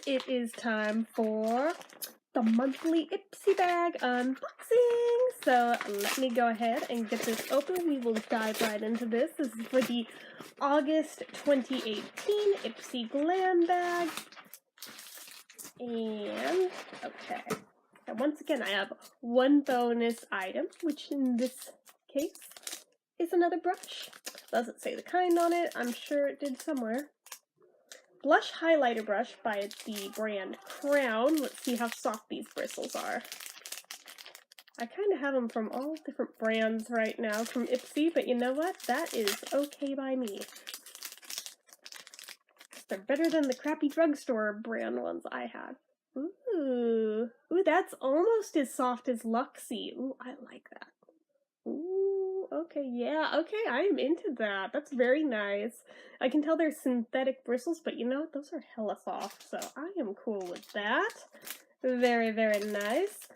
it is time for the monthly Ipsy bag unboxing. So let me go ahead and get this open. We will dive right into this. This is for the August 2018 Ipsy Glam bag. And, okay. Now once again, I have one bonus item, which in this case is another brush. Doesn't say the kind on it. I'm sure it did somewhere. Blush highlighter brush by the brand Crown. Let's see how soft these bristles are. I kind of have them from all different brands right now from Ipsy, but you know what? That is okay by me. They're better than the crappy drugstore brand ones I had. Ooh, that's almost as soft as Luxie. Ooh, I like that. Ooh, okay, yeah, okay, I am into that. That's very nice. I can tell they're synthetic bristles, but you know what? Those are hella soft, so I am cool with that. Very, very nice.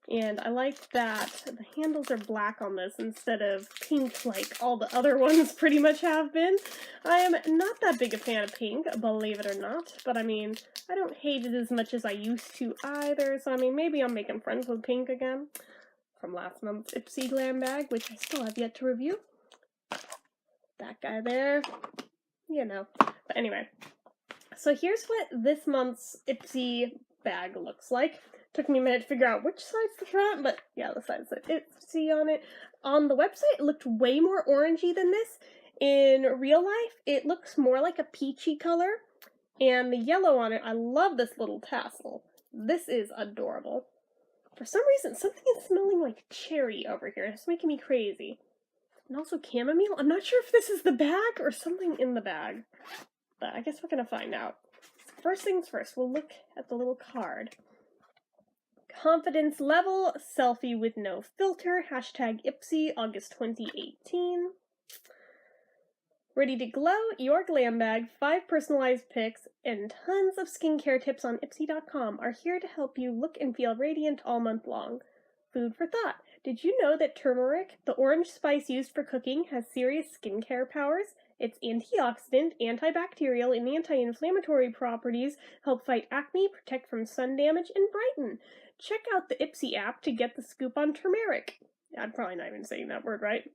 And I like that the handles are black on this instead of pink like all the other ones pretty much have been. I am not that big a fan of pink, believe it or not, but I mean, I don't hate it as much as I used to either, so I mean, maybe I'm making friends with pink again. From last month's Ipsy Glam bag, which I still have yet to review. That guy there, you know. But anyway, so here's what this month's Ipsy bag looks like. Took me a minute to figure out which side's the front, but yeah, the side's the Ipsy on it. On the website, it looked way more orangey than this. In real life, it looks more like a peachy color. And the yellow on it, I love this little tassel. This is adorable. For some reason, something is smelling like cherry over here. It's making me crazy. And also chamomile. I'm not sure if this is the bag or something in the bag. But I guess we're going to find out. First things first, we'll look at the little card. Confidence level, selfie with no filter, hashtag Ipsy, August 2018. Ready to glow, your glam bag, 5 personalized pics, and tons of skincare tips on Ipsy.com are here to help you look and feel radiant all month long. Food for thought. Did you know that turmeric, the orange spice used for cooking, has serious skincare powers? Its antioxidant, antibacterial, and anti-inflammatory properties help fight acne, protect from sun damage, and brighten. Check out the Ipsy app to get the scoop on turmeric. I'm probably not even saying that word right.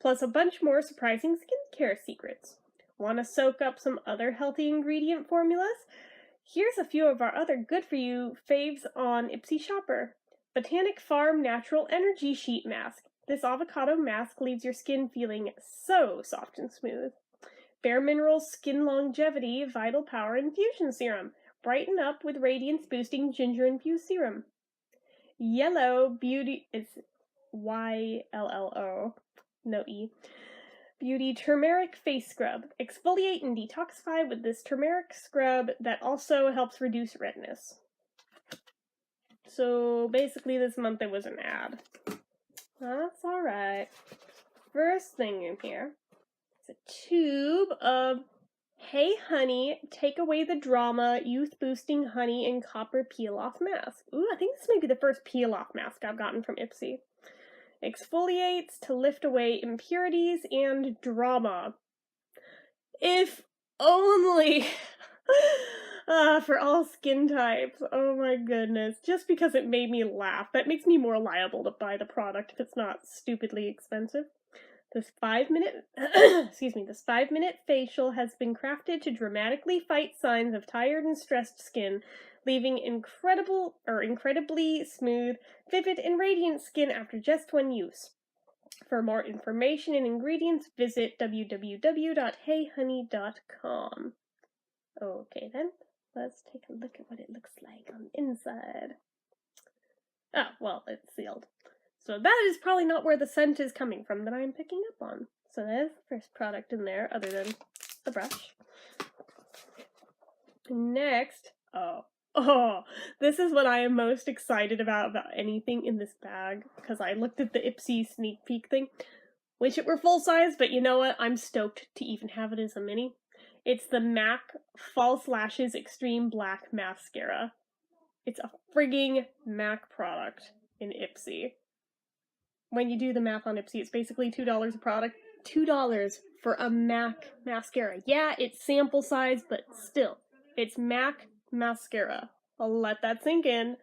Plus a bunch more surprising skincare secrets. Want to soak up some other healthy ingredient formulas? Here's a few of our other good-for-you faves on Ipsy Shopper. Botanic Farm Natural Energy Sheet Mask. This avocado mask leaves your skin feeling so soft and smooth. Bare Minerals Skin Longevity Vital Power Infusion Serum. Brighten up with radiance-boosting ginger-infused serum. Yellow Beauty... It's YLLO. No E. Beauty Turmeric Face Scrub. Exfoliate and detoxify with this turmeric scrub that also helps reduce redness. So basically this month there was an ad. That's alright. First thing in here is a tube of Hey Honey, Take Away the Drama, Youth Boosting Honey and Copper Peel Off Mask. Ooh, I think this may be the first peel off mask I've gotten from Ipsy. Exfoliates to lift away impurities and drama. If only for all skin types. Oh my goodness. Just because it made me laugh. That makes me more liable to buy the product if it's not stupidly expensive. This 5-minute this 5-minute facial has been crafted to dramatically fight signs of tired and stressed skin, leaving incredibly smooth, vivid, and radiant skin after just one use. For more information and ingredients, visit www.heyhoney.com. Okay then, let's take a look at what it looks like on the inside. Oh, well, it's sealed. So that is probably not where the scent is coming from that I'm picking up on. So there's the first product in there, other than the brush. Next, this is what I am most excited about anything in this bag, because I looked at the Ipsy sneak peek thing. Wish it were full size, but you know what? I'm stoked to even have it as a mini. It's the MAC False Lashes Extreme Black Mascara. It's a frigging MAC product in Ipsy. When you do the math on Ipsy, it's basically $2 a product. $2 for a MAC mascara. Yeah, it's sample size, but still. It's MAC mascara. I'll let that sink in.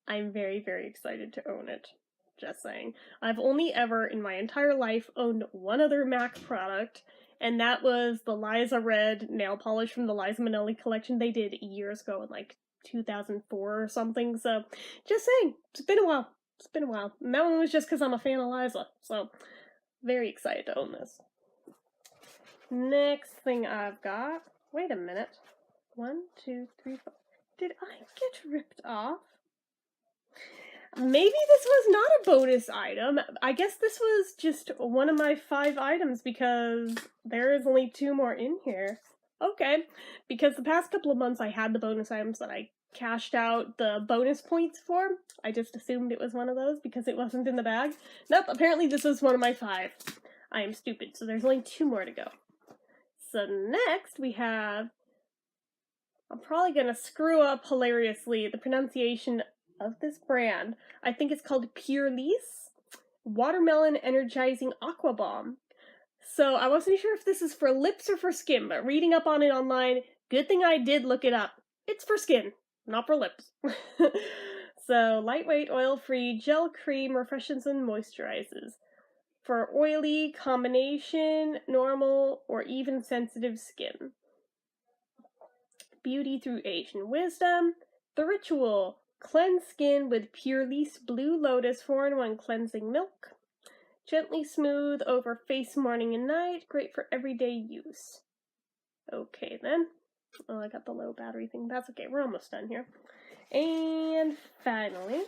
I'm very, very excited to own it. Just saying. I've only ever in my entire life owned one other MAC product, and that was the Liza Red nail polish from the Liza Minnelli collection they did years ago in like 2004 or something. So, just saying, it's been a while. It's been a while. And that one was just because I'm a fan of Liza. So, very excited to own this. Next thing I've got. Wait a minute. 1, 2, 3, 4. Did I get ripped off? Maybe this was not a bonus item. I guess this was just one of my 5 items because there is only 2 more in here. Okay, because the past couple of months I had the bonus items that I cashed out the bonus points for. I just assumed it was one of those because it wasn't in the bag. Nope, apparently this was one of my 5. I am stupid, so there's only 2 more to go. So next we have, I'm probably gonna screw up hilariously the pronunciation of this brand. I think it's called Pure Lisse Watermelon Energizing Aqua Bomb. So I wasn't sure if this is for lips or for skin, but reading up on it online, good thing I did look it up. It's for skin, not for lips. So lightweight, oil-free, gel cream refreshes and moisturizes. For oily, combination, normal, or even sensitive skin. Beauty through Asian wisdom. The Ritual. Cleanse skin with Pure Lisse Blue Lotus 4-in-1 cleansing milk. Gently smooth over face morning and night. Great for everyday use. Okay then. Oh, I got the low battery thing. That's okay. We're almost done here. And finally.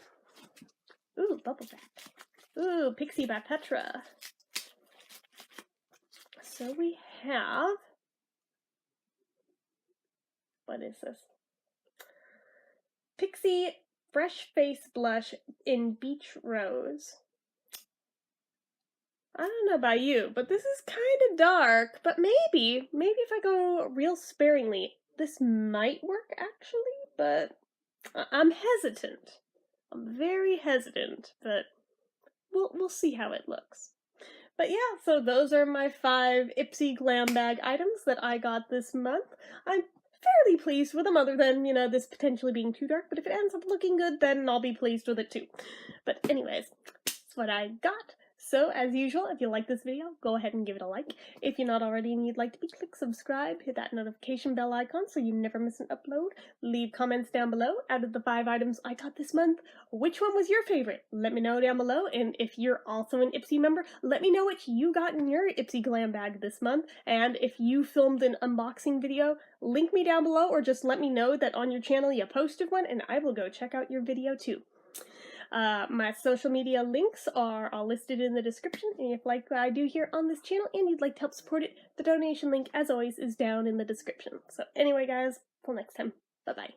Ooh, Bubble Bath. Ooh, Pixie by Petra. So we have... What is this? Pixie Fresh Face Blush in Beach Rose. I don't know about you, but this is kind of dark, but maybe if I go real sparingly, this might work actually, but I'm hesitant. I'm very hesitant, but we'll see how it looks. But yeah, so those are my 5 Ipsy Glam bag items that I got this month. I'm fairly pleased with them, other than, you know, this potentially being too dark, but if it ends up looking good, then I'll be pleased with it too. But anyways, that's what I got. So, as usual, if you like this video, go ahead and give it a like. If you're not already and you'd like to be, click subscribe, hit that notification bell icon so you never miss an upload. Leave comments down below. Out of the 5 items I got this month, which one was your favorite? Let me know down below, and if you're also an Ipsy member, let me know what you got in your Ipsy Glam bag this month, and if you filmed an unboxing video, link me down below, or just let me know that on your channel you posted one, and I will go check out your video too. My social media links are all listed in the description, and if you like what I do here on this channel and you'd like to help support it, the donation link, as always, is down in the description. So anyway, guys, till next time, bye-bye.